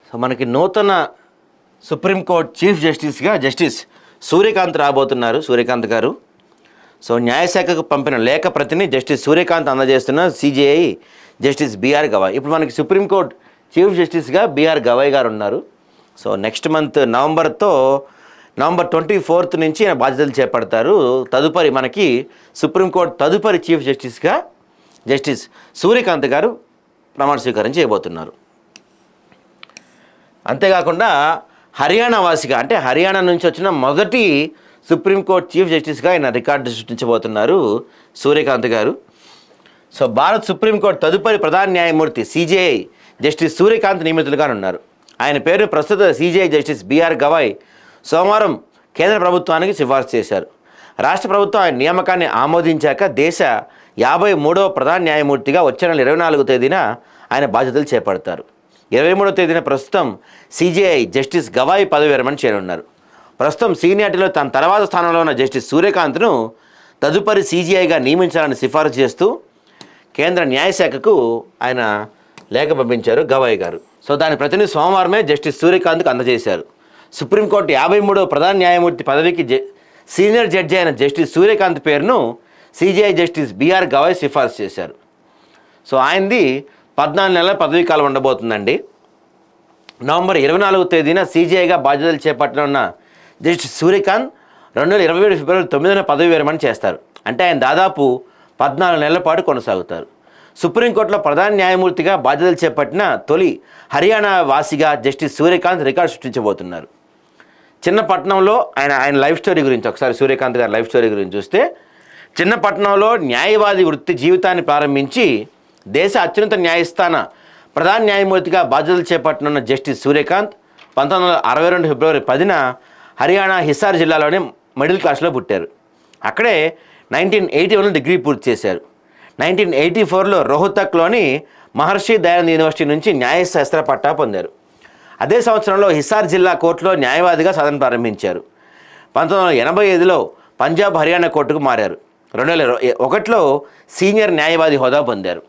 So మనకి నూతన Supreme Court chief జస్టిస్గా జస్టిస్ సూర్యకాంత్ రాబోతున్నారు. సూర్యకాంత్ గారు సో న్యాయశాఖకు పంపిన లేఖ ప్రతిని జస్టిస్ సూర్యకాంత్ అందజేస్తున్న సిజేఐ జస్టిస్ బిఆర్ గవాయ్. ఇప్పుడు మనకి సుప్రీంకోర్టు చీఫ్ జస్టిస్గా బిఆర్ గవాయ్ గారు ఉన్నారు. సో నెక్స్ట్ మంత్ నవంబర్ 24 నుంచి ఆయన బాధ్యతలు చేపడతారు. తదుపరి మనకి సుప్రీంకోర్టు తదుపరి చీఫ్ జస్టిస్గా జస్టిస్ సూర్యకాంత్ గారు ప్రమాణ స్వీకారం చేయబోతున్నారు. అంతేకాకుండా హర్యానా వాసిగా, అంటే హర్యానా నుంచి వచ్చిన మొదటి సుప్రీంకోర్టు చీఫ్ జస్టిస్గా ఆయన రికార్డు సృష్టించబోతున్నారు సూర్యకాంత్ గారు. సో భారత్ సుప్రీంకోర్టు తదుపరి ప్రధాన న్యాయమూర్తి సిజేఐ జస్టిస్ సూర్యకాంత్ నియమితులుగా ఉన్నారు. ఆయన పేరు ప్రస్తుత సిజేఐ జస్టిస్ బిఆర్ గవాయ్ సోమవారం కేంద్ర ప్రభుత్వానికి సిఫార్సు చేశారు. రాష్ట్ర ప్రభుత్వం ఆయన నియామకాన్ని ఆమోదించాక దేశ 53వ ప్రధాన న్యాయమూర్తిగా వచ్చే నెల 24వ తేదీన ఆయన బాధ్యతలు చేపడతారు. 23వ తేదీన ప్రస్తుతం సిజేఐ జస్టిస్ గవాయ్ పదవి విరమణ చేయనున్నారు. ప్రస్తుతం సీనియారిటీలో తన తర్వాత స్థానంలో ఉన్న జస్టిస్ సూర్యకాంత్ను తదుపరి సిజేఐగా నియమించాలని సిఫారసు చేస్తూ కేంద్ర న్యాయశాఖకు ఆయన లేఖ పంపించారు గవాయ్ గారు. సో దాని ప్రతినిధి సోమవారమే జస్టిస్ సూర్యకాంత్కు అందజేశారు. సుప్రీంకోర్టు 53వ ప్రధాన న్యాయమూర్తి పదవికి సీనియర్ జడ్జి అయిన జస్టిస్ సూర్యకాంత్ పేరును సిజేఐ జస్టిస్ బిఆర్ గవాయ్ సిఫారసు చేశారు. సో ఆయనది 14 నెలల పదవీ కాలం ఉండబోతుందండి. నవంబర్ 24వ తేదీన సిజేఐగా బాధ్యతలు చేపట్టనున్న జస్టిస్ సూర్యకాంత్ 2027 ఫిబ్రవరి 9న పదవి విరమణ చేస్తారు. అంటే ఆయన దాదాపు 14 నెలల పాటు కొనసాగుతారు. సుప్రీంకోర్టులో ప్రధాన న్యాయమూర్తిగా బాధ్యతలు చేపట్టిన తొలి హర్యానా వాసిగా జస్టిస్ సూర్యకాంత్ రికార్డు సృష్టించబోతున్నారు. చిన్న పట్టణంలో ఆయన లైఫ్ స్టోరీ గురించి ఒకసారి సూర్యకాంత్ గారి లైఫ్ స్టోరీ గురించి చూస్తే, చిన్న పట్టణంలో న్యాయవాది వృత్తి జీవితాన్ని ప్రారంభించి దేశ అత్యున్నత న్యాయస్థాన ప్రధాన న్యాయమూర్తిగా బాధ్యతలు చేపట్టనున్న జస్టిస్ సూర్యకాంత్ 1962 ఫిబ్రవరి 10న హర్యానా హిసార్ జిల్లాలోని మిడిల్ క్లాస్లో పుట్టారు. అక్కడే 1981లో డిగ్రీ పూర్తి చేశారు. 1984లో రోహ్తక్లోని మహర్షి దయానంద్ యూనివర్సిటీ నుంచి న్యాయశాస్త్ర పట్టా పొందారు. అదే సంవత్సరంలో హిసార్ జిల్లా కోర్టులో న్యాయవాదిగా సాధన ప్రారంభించారు. 1985లో పంజాబ్ హర్యానా కోర్టుకు మారారు. 2001లో సీనియర్ న్యాయవాది హోదా పొందారు.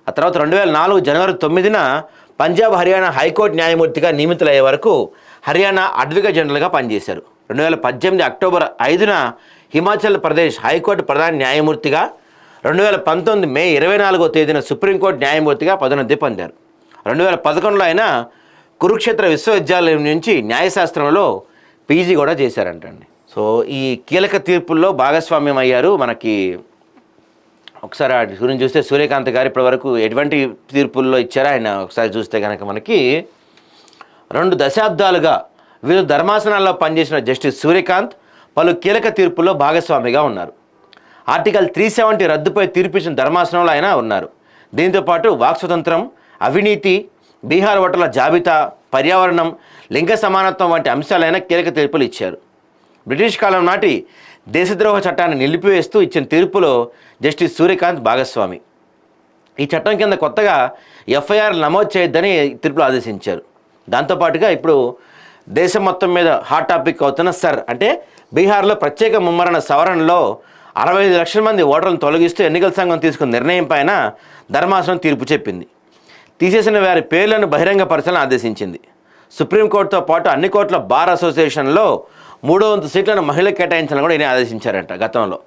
ఆ తర్వాత 2004 జనవరి 9న పంజాబ్ హర్యానా హైకోర్టు న్యాయమూర్తిగా నియమితులయ్యే వరకు హర్యానా అడ్వకేట్ జనరల్గా పనిచేశారు. 2018 అక్టోబర్ 5న హిమాచల్ ప్రదేశ్ హైకోర్టు ప్రధాన న్యాయమూర్తిగా, 2019 మే 24వ తేదీన సుప్రీంకోర్టు న్యాయమూర్తిగా పదోన్నతి పొందారు. 2011లో ఆయన కురుక్షేత్ర విశ్వవిద్యాలయం నుంచి న్యాయశాస్త్రంలో పీజీ కూడా చేశారంటండి. సో ఈ కీలక తీర్పుల్లో భాగస్వామ్యం అయ్యారు. మనకి ఒకసారి వాటి గురించి చూస్తే సూర్యకాంత్ గారు ఇప్పటివరకు ఎటువంటి తీర్పుల్లో ఇచ్చారో ఆయన ఒకసారి చూస్తే కనుక మనకి 2 దశాబ్దాలుగా వివిధ ధర్మాసనాల్లో పనిచేసిన జస్టిస్ సూర్యకాంత్ పలు కీలక తీర్పుల్లో భాగస్వామిగా ఉన్నారు. ఆర్టికల్ 370 రద్దుపై తీర్పిచ్చిన ధర్మాసనంలో ఆయన ఉన్నారు. దీంతోపాటు వాక్ స్వతంత్రం, అవినీతి, బీహార్ ఓటర్ల జాబితా, పర్యావరణం, లింగ సమానత్వం వంటి అంశాలైన కీలక తీర్పులు ఇచ్చారు. బ్రిటిష్ కాలం నాటి దేశద్రోహ చట్టాన్ని నిలిపివేస్తూ ఇచ్చిన తీర్పులో జస్టిస్ సూర్యకాంత్ భాగస్వామి. ఈ చట్టం కింద కొత్తగా ఎఫ్ఐఆర్ నమోదు చేయొద్దని తీర్పులు ఆదేశించారు. దాంతోపాటుగా ఇప్పుడు దేశం మొత్తం మీద హాట్ టాపిక్ అవుతున్న అంటే బీహార్లో ప్రత్యేక ముమ్మరణ సవరణలో 65 లక్షల మంది ఓటర్లను తొలగిస్తూ ఎన్నికల సంఘం తీసుకున్న నిర్ణయం పైన ధర్మాసనం తీర్పు చెప్పింది. తీసేసిన వారి పేర్లను బహిరంగపరచాలని ఆదేశించింది. సుప్రీంకోర్టుతో పాటు అన్ని కోర్టుల బార్ అసోసియేషన్లో 3వ వంతు సీట్లను మహిళలకు కేటాయించాలని కూడా ఈయన ఆదేశించారంట గతంలో.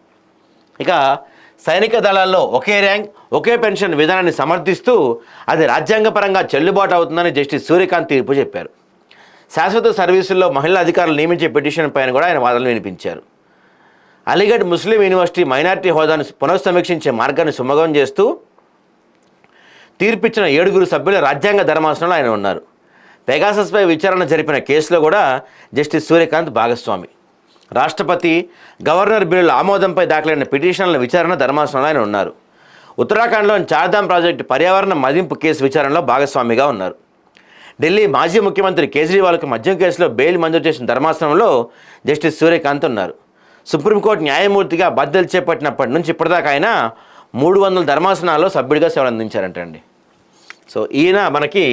ఇక సైనిక దళాల్లో ఒకే ర్యాంక్, ఒకే పెన్షన్ విధానాన్ని సమర్థిస్తూ అది రాజ్యాంగపరంగా చెల్లుబాటు అవుతుందని జస్టిస్ సూర్యకాంత్ తీర్పు చెప్పారు. శాశ్వత సర్వీసుల్లో మహిళా అధికారులు నియమించే పిటిషన్ పైన కూడా ఆయన వాదనలు వినిపించారు. అలీగఢ్ ముస్లిం యూనివర్సిటీ మైనార్టీ హోదాను పునఃసమీక్షించే మార్గాన్ని సుమగం చేస్తూ తీర్పిచ్చిన 7 సభ్యుల రాజ్యాంగ ధర్మాసనంలో ఆయన ఉన్నారు. పెగాసస్పై విచారణ జరిపిన కేసులో కూడా జస్టిస్ సూర్యకాంత్ భాగస్వామి. రాష్ట్రపతి, గవర్నర్ బిల్లుల ఆమోదంపై దాఖలైన పిటిషన్ల విచారణ ధర్మాసనంలో ఆయన ఉన్నారు. ఉత్తరాఖండ్లోని చార్ధామ్ ప్రాజెక్టు పర్యావరణ మదింపు కేసు విచారణలో భాగస్వామిగా ఉన్నారు. ఢిల్లీ మాజీ ముఖ్యమంత్రి కేజ్రీవాల్కు మద్యం కేసులో బెయిల్ మంజూరు చేసిన ధర్మాసనంలో జస్టిస్ సూర్యకాంత్ ఉన్నారు. సుప్రీంకోర్టు న్యాయమూర్తిగా బాధ్యతలు చేపట్టినప్పటి నుంచి ఇప్పటిదాకా ఆయన 300 ధర్మాసనాల్లో సభ్యుడిగా సేవలు అందించారంటండి. సో ఈయన మనకి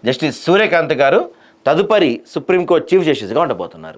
జస్టిస్ సూర్యకాంత్ గారు తదుపరి సుప్రీంకోర్టు చీఫ్ జస్టిస్గా ఉండబోతున్నారు.